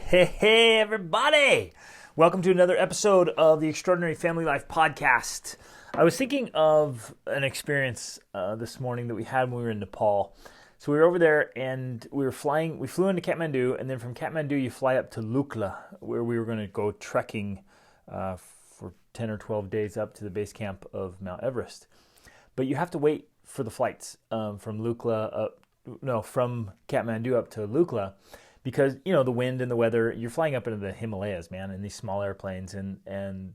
Hey, everybody! Welcome to another episode of the Extraordinary Family Life Podcast. I was thinking of an experience this morning that we had when we were in Nepal. So we were over there and we flew into Kathmandu, and then from Kathmandu you fly up to Lukla, where we were going to go trekking for 10 or 12 days up to the base camp of Mount Everest. But you have to wait for the flights from Kathmandu up to Lukla, because the wind and the weather. You're flying up into the Himalayas, man, in these small airplanes, and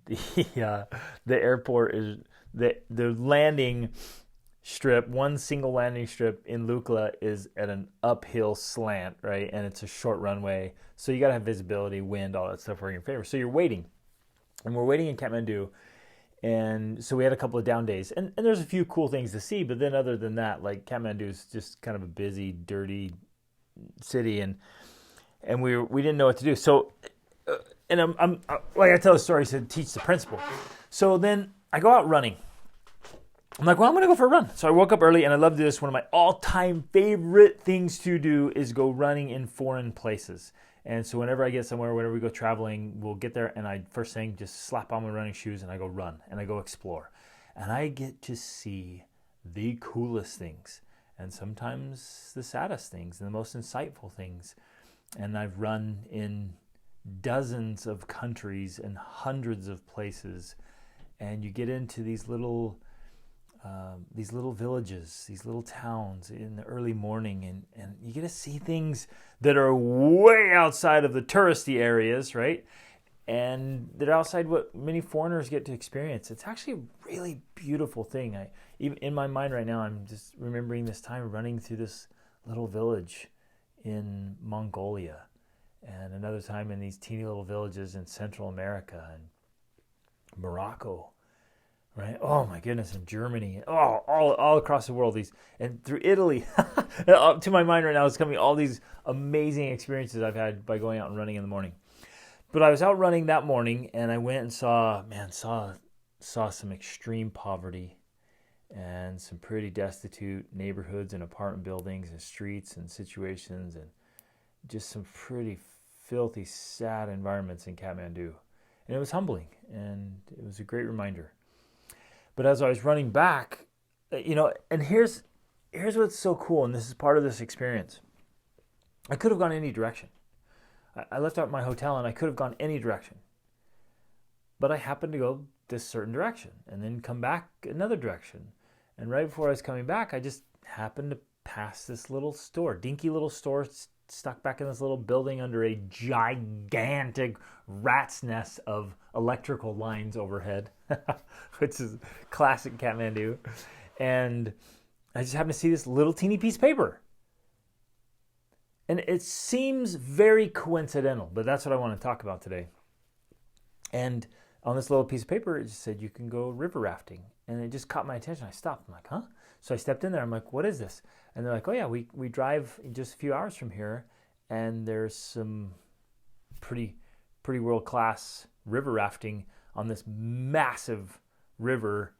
the airport is the landing strip. One single landing strip in Lukla is at an uphill slant, right, and it's a short runway, so you got to have visibility, wind, all that stuff working in your favor. So you're waiting, and we're waiting in Kathmandu. And so we had a couple of down days, and there's a few cool things to see, but then other than that, like, Kathmandu is just kind of a busy, dirty city, and we didn't know what to do. So, and I'm like, I tell the story to teach the principle. So then I go out running. I'm like, well, I'm going to go for a run. So I woke up early, and I love to do this. One of my all-time favorite things to do is go running in foreign places. And so whenever I get somewhere, whenever we go traveling, we'll get there, and I first thing just slap on my running shoes, and I go run, and I go explore. And I get to see the coolest things, and sometimes the saddest things, and the most insightful things. And I've run in dozens of countries and hundreds of places, and you get into these little villages, these little towns in the early morning, and you get to see things that are way outside of the touristy areas, right? And they're outside what many foreigners get to experience. It's actually a really beautiful thing. Even in my mind right now, I'm just remembering this time running through this little village in Mongolia, and another time in these teeny little villages in Central America and Morocco. Right? Oh my goodness, in Germany, all across the world, and through Italy. To my mind right now is coming all these amazing experiences I've had by going out and running in the morning. But I was out running that morning, and I went and saw some extreme poverty and some pretty destitute neighborhoods and apartment buildings and streets and situations, and just some pretty filthy, sad environments in Kathmandu. And it was humbling, and it was a great reminder. But as I was running back, and here's what's so cool, and this is part of this experience. I could have gone any direction. I left out my hotel, and I could have gone any direction. But I happened to go this certain direction, and then come back another direction. And right before I was coming back, I just happened to pass this little store, dinky little store stuck back in this little building under a gigantic rat's nest of electrical lines overhead, which is classic Kathmandu. And I just happened to see this little teeny piece of paper. And it seems very coincidental, but that's what I want to talk about today. And on this little piece of paper, it just said, you can go river rafting. And it just caught my attention. I stopped. I'm like, huh? So I stepped in there. I'm like, what is this? And they're like, oh yeah, we drive just a few hours from here, and there's some pretty world-class river rafting on this massive river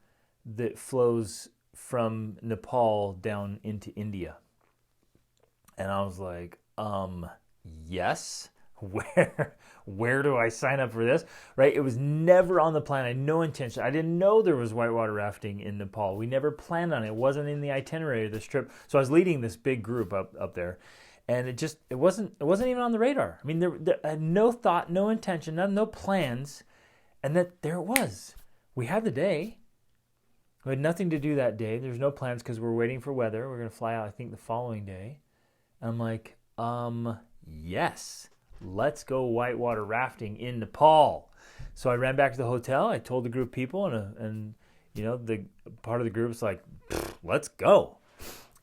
that flows from Nepal down into India. And I was like, yes. Where do I sign up for this? Right? It was never on the plan. I had no intention. I didn't know there was whitewater rafting in Nepal. We never planned on it. It wasn't in the itinerary of this trip. So I was leading this big group up there, and it wasn't even on the radar. I mean, there I had no thought, no intention, no plans, and that there it was. We had the day. We had nothing to do that day. There's no plans because we're waiting for weather. We're going to fly out, I think, the following day. And I'm like, yes. Let's go whitewater rafting in Nepal. So I ran back to the hotel. I told the group of people, and the part of the group was like, let's go.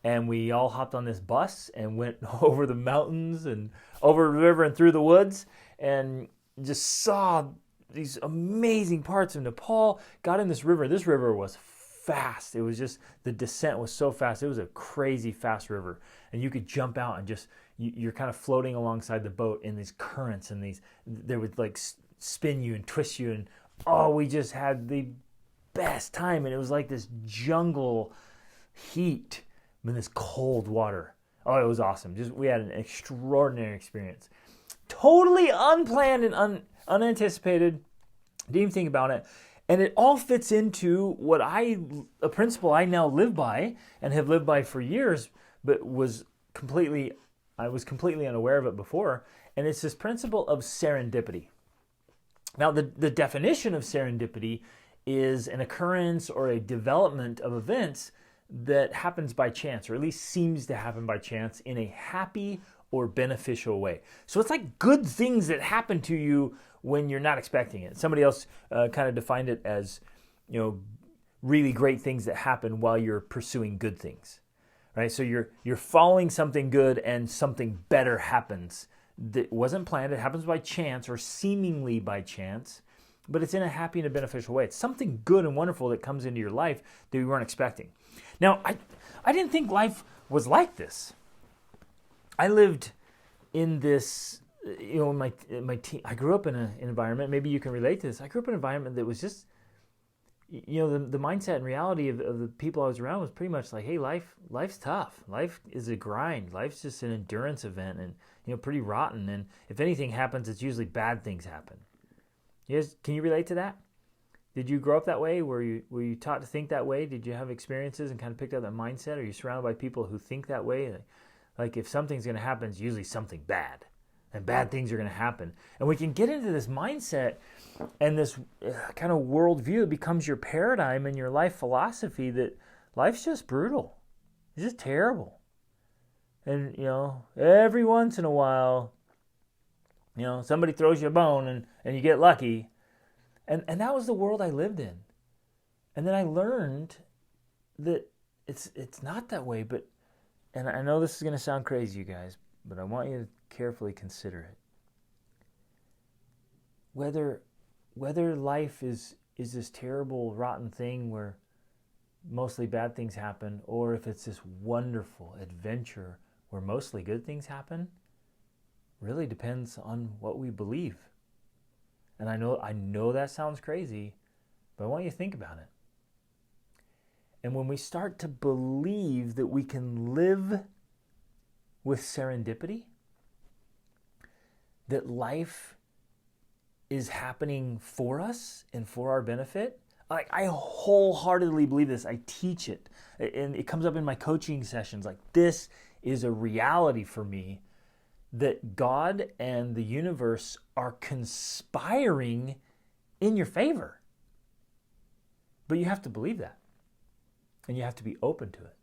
And we all hopped on this bus and went over the mountains and over the river and through the woods, and just saw these amazing parts of Nepal. Got in this river. This river was fast. It was just, the descent was so fast. It was a crazy fast river, and you could jump out and just, you're kind of floating alongside the boat in these currents, and they would like spin you and twist you, and we just had the best time. And it was like this jungle heat in this cold water. It was awesome. We had an extraordinary experience. totally unplanned and unanticipated. Didn't even think about it. And it all fits into a principle I now live by and have lived by for years, but I was completely unaware of it before. And it's this principle of serendipity. Now, the definition of serendipity is an occurrence or a development of events that happens by chance, or at least seems to happen by chance in a happy or beneficial way. So it's like good things that happen to you when you're not expecting it. Somebody else kind of defined it as, really great things that happen while you're pursuing good things, right? So you're following something good and something better happens that wasn't planned. It happens by chance or seemingly by chance, but it's in a happy and a beneficial way. It's something good and wonderful that comes into your life that you weren't expecting. Now, I didn't think life was like this. I lived in this, my teen. I grew up in an environment. Maybe you can relate to this. I grew up in an environment that was just, the mindset and reality of the people I was around was pretty much like, hey, life's tough. Life is a grind. Life's just an endurance event, and pretty rotten. And if anything happens, it's usually bad things happen. Can you relate to that? Did you grow up that way? Were you taught to think that way? Did you have experiences and kind of picked up that mindset? Are you surrounded by people who think that way? Like if something's going to happen, it's usually something bad, and bad things are going to happen. And we can get into this mindset and this kind of worldview. It becomes your paradigm and your life philosophy that life's just brutal. It's just terrible. And, every once in a while, somebody throws you a bone and you get lucky. And that was the world I lived in. And then I learned that it's not that way. And I know this is going to sound crazy, you guys, but I want you to carefully consider it. Whether life is this terrible, rotten thing where mostly bad things happen, or if it's this wonderful adventure where mostly good things happen, really depends on what we believe. And I know that sounds crazy, but I want you to think about it. And when we start to believe that we can live with serendipity, that life is happening for us and for our benefit, I wholeheartedly believe this. I teach it, and it comes up in my coaching sessions. Like, this is a reality for me, that God and the universe are conspiring in your favor. But you have to believe that, and you have to be open to it.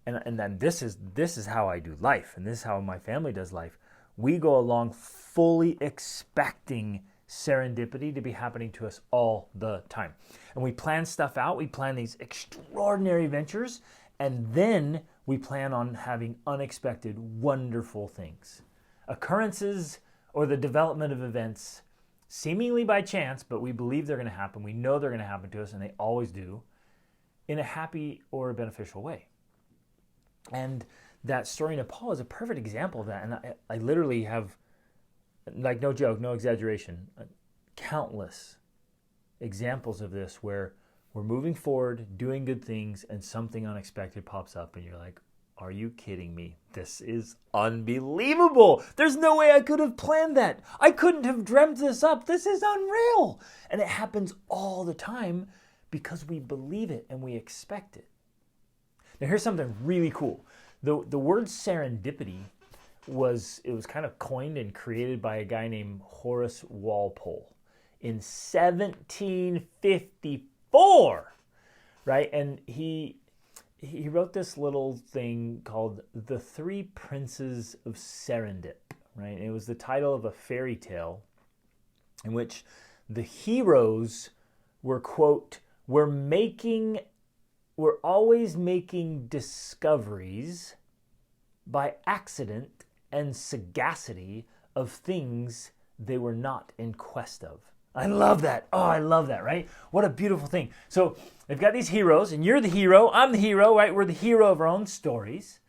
And then this is how I do life, and this is how my family does life. We go along fully expecting serendipity to be happening to us all the time. And we plan stuff out. We plan these extraordinary ventures, and then we plan on having unexpected, wonderful things. Occurrences, or the development of events, seemingly by chance, but we believe they're going to happen. We know they're going to happen to us, and they always do, in a happy or a beneficial way. And that story in Nepal is a perfect example of that. And I literally have, like, no joke, no exaggeration, countless examples of this where we're moving forward, doing good things, and something unexpected pops up, and you're like, are you kidding me? This is unbelievable. There's no way I could have planned that. I couldn't have dreamt this up. This is unreal. And it happens all the time because we believe it and we expect it. Now, here's something really cool. The word serendipity was kind of coined and created by a guy named Horace Walpole in 1754, right? And he wrote this little thing called The Three Princes of Serendip, right? And it was the title of a fairy tale in which the heroes were, quote, we're always making discoveries by accident and sagacity of things they were not in quest of. I love that. Oh, I love that, right? What a beautiful thing. So they've got these heroes, and you're the hero, I'm the hero, right? We're the hero of our own stories.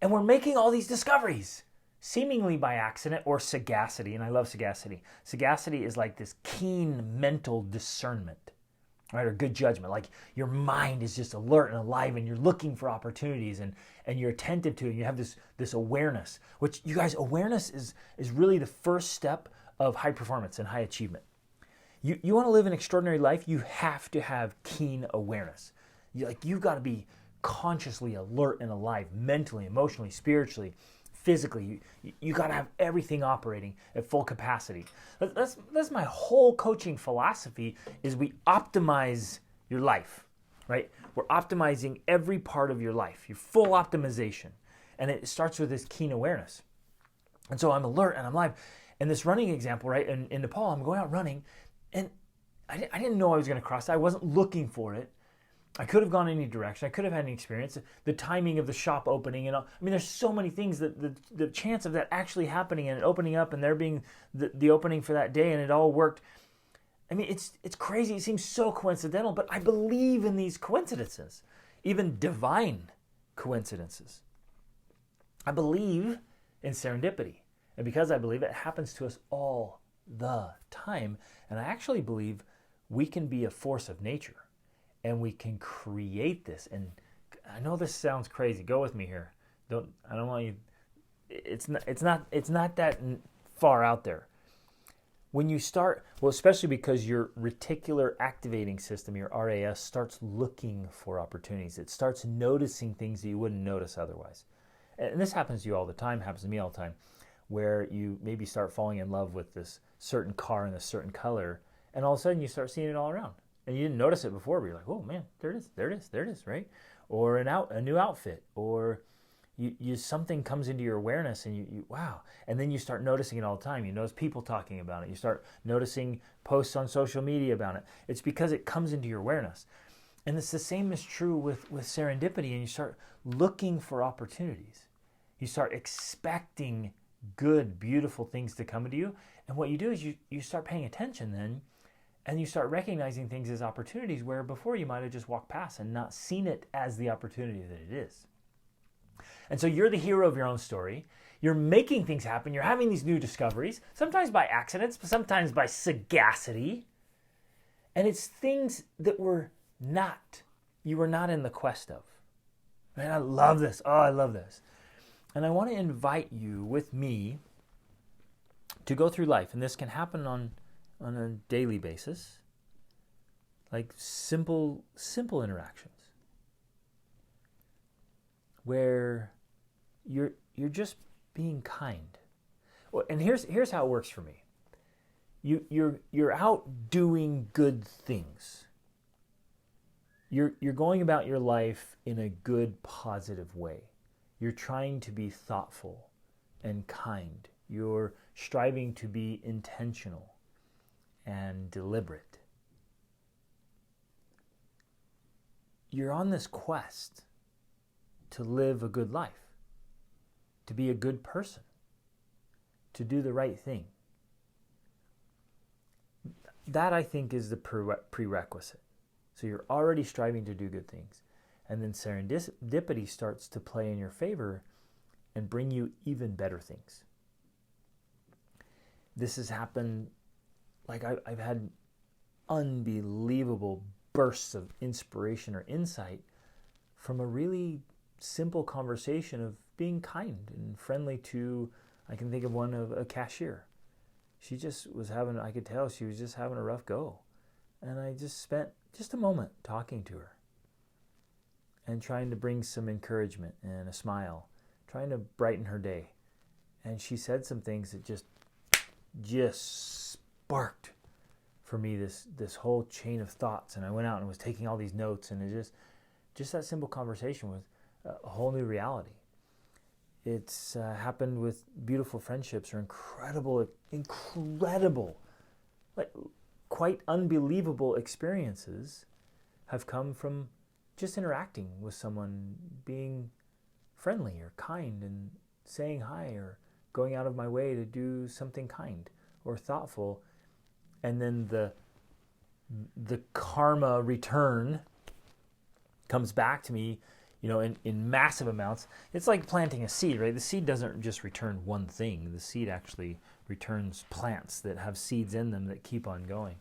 And we're making all these discoveries, seemingly by accident or sagacity. And I love sagacity. Sagacity is like this keen mental discernment. right? Or good judgment. Like your mind is just alert and alive and you're looking for opportunities and you're attentive to it. And you have this awareness, which you guys, awareness is really the first step of high performance and high achievement. You want to live an extraordinary life, you have to have keen awareness. You've got to be consciously alert and alive, mentally, emotionally, spiritually, physically. You got to have everything operating at full capacity. That's my whole coaching philosophy, is we optimize your life, right? We're optimizing every part of your life, your full optimization. And it starts with this keen awareness. And so I'm alert and I'm live. And this running example, right, in Nepal, I'm going out running, and I didn't know I was going to cross. I wasn't looking for it. I could have gone any direction. I could have had any experience. The timing of the shop opening, and all. I mean, there's so many things that the chance of that actually happening and it opening up and there being the opening for that day and it all worked. I mean, it's crazy. It seems so coincidental, but I believe in these coincidences, even divine coincidences. I believe in serendipity. And because I believe it happens to us all the time, and I actually believe we can be a force of nature and we can create this. And I know this sounds crazy. Go with me here. I don't want you. It's not that far out there. When you start, well, especially because your reticular activating system, your RAS, starts looking for opportunities. It starts noticing things that you wouldn't notice otherwise. And this happens to you all the time, happens to me all the time, where you maybe start falling in love with this certain car in a certain color, and all of a sudden you start seeing it all around. And you didn't notice it before, but you're like, oh man, there it is, right? Or a new outfit, or you something comes into your awareness and you wow. And then you start noticing it all the time. You notice people talking about it. You start noticing posts on social media about it. It's because it comes into your awareness. And it's the same is true with serendipity, and you start looking for opportunities. You start expecting good, beautiful things to come to you. And what you do is you start paying attention then, and you start recognizing things as opportunities where before you might have just walked past and not seen it as the opportunity that it is. And so you're the hero of your own story. You're making things happen. You're having these new discoveries, sometimes by accidents, but sometimes by sagacity. And it's things that you were not in the quest of. Man, I love this. Oh, I love this. And I want to invite you with me to go through life. And this can happen on a daily basis, like simple interactions where you're just being kind. Well, and here's how it works for me. You're out doing good things. You're going about your life in a good, positive way. You're trying to be thoughtful and kind. You're striving to be intentional and deliberate. You're on this quest to live a good life, to be a good person, to do the right thing. That, I think, is the prerequisite. So you're already striving to do good things. And then serendipity starts to play in your favor and bring you even better things. This has happened, like I've had unbelievable bursts of inspiration or insight from a really simple conversation of being kind and friendly to, I can think of one of a cashier. She just was I could tell she was just having a rough go. And I just spent just a moment talking to her and trying to bring some encouragement and a smile, trying to brighten her day. And she said some things that just sparked for me this whole chain of thoughts. And I went out and was taking all these notes, and it just that simple conversation was a whole new reality. It's happened with beautiful friendships or incredible, like quite unbelievable experiences have come from just interacting with someone, being friendly or kind and saying hi or going out of my way to do something kind or thoughtful. And then the karma return comes back to me, in massive amounts. It's like planting a seed, right? The seed doesn't just return one thing. The seed actually returns plants that have seeds in them that keep on going.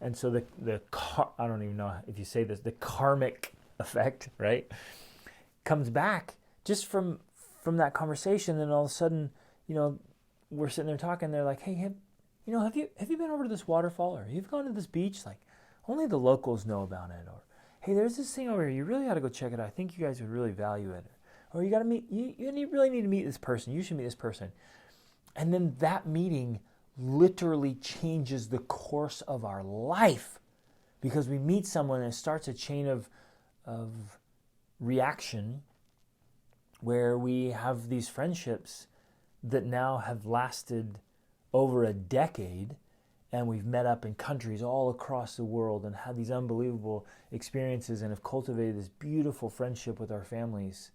And so I don't even know if you say this, the karmic effect, right, comes back just from that conversation. And all of a sudden, we're sitting there talking. They're like, hey, have you been over to this waterfall, or you've gone to this beach? Like, only the locals know about it. Or, hey, there's this thing over here. You really ought to go check it out. I think you guys would really value it. Or you got to meet. You really need to meet this person. You should meet this person. And then that meeting literally changes the course of our life, because we meet someone and it starts a chain of reaction where we have these friendships that now have lasted over a decade, and we've met up in countries all across the world and had these unbelievable experiences and have cultivated this beautiful friendship with our families.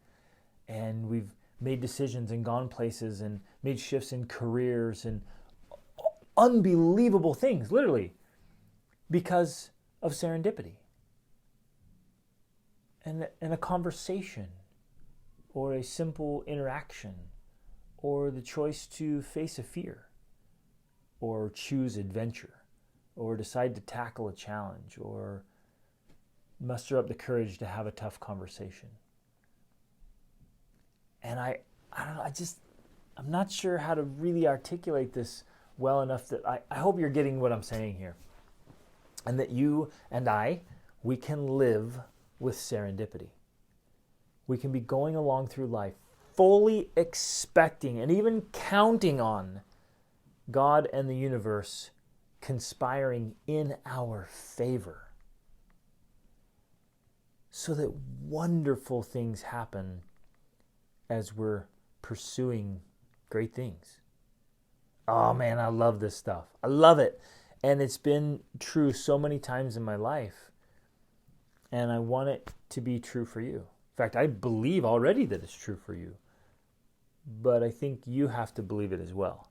And we've made decisions and gone places and made shifts in careers and unbelievable things, literally, because of serendipity. And a conversation, or a simple interaction, or the choice to face a fear, or choose adventure, or decide to tackle a challenge, or muster up the courage to have a tough conversation. And I don't know, I'm not sure how to really articulate this well enough that I hope you're getting what I'm saying here. And that you and we can live with serendipity. We can be going along through life fully expecting and even counting on God and the universe conspiring in our favor, so that wonderful things happen as we're pursuing great things. Oh man, I love this stuff. I love it. And it's been true so many times in my life. And I want it to be true for you. In fact, I believe already that it's true for you. But I think you have to believe it as well.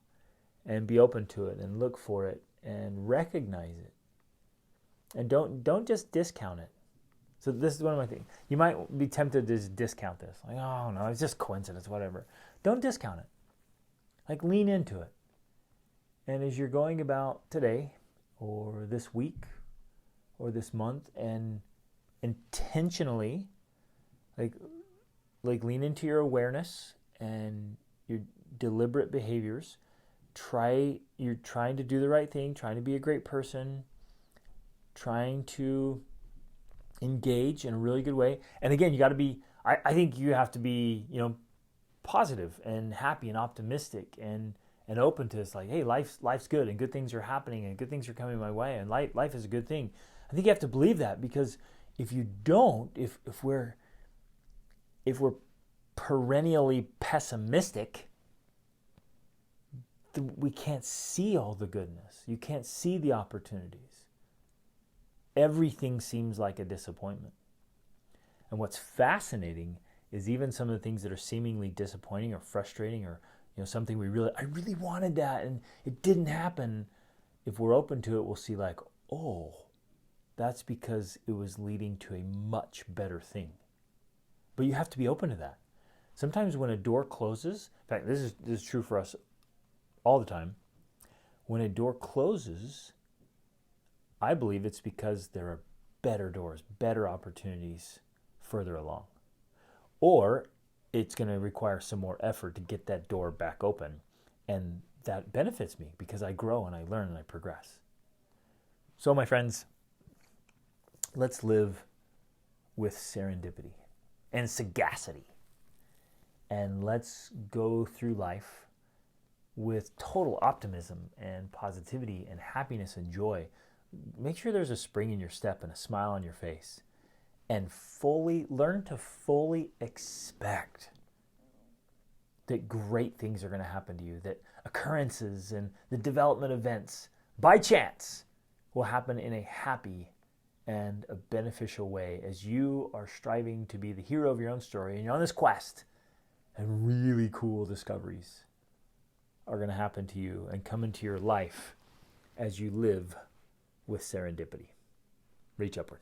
And be open to it and look for it and recognize it. And don't just discount it. So this is one of my things. You might be tempted to just discount this. Like, oh no, it's just coincidence, whatever. Don't discount it. Like, lean into it. And as you're going about today, or this week, or this month, and intentionally, like lean into your awareness and your deliberate behaviors. You're trying to do the right thing, trying to be a great person, trying to engage in a really good way. And again, you got to be, I think you have to be, positive and happy and optimistic and open to this. Like, hey, life's good and good things are happening and good things are coming my way and life is a good thing. I think you have to believe that, because if you don't, if we're perennially pessimistic, we can't see all the goodness. You can't see the opportunities. Everything seems like a disappointment. And what's fascinating is even some of the things that are seemingly disappointing or frustrating, or something I really wanted that and it didn't happen. If we're open to it, we'll see like, oh, that's because it was leading to a much better thing. But you have to be open to that. Sometimes when a door closes, in fact, this is true for us all the time. When a door closes, I believe it's because there are better doors, better opportunities further along. Or it's going to require some more effort to get that door back open. And that benefits me because I grow and I learn and I progress. So my friends, let's live with serendipity and sagacity. And let's go through life with total optimism and positivity and happiness and joy. Make sure there's a spring in your step and a smile on your face. And learn to fully expect that great things are going to happen to you, that occurrences and the development events, by chance, will happen in a happy and a beneficial way as you are striving to be the hero of your own story and you're on this quest, and really cool discoveries are going to happen to you and come into your life as you live with serendipity. Reach upward.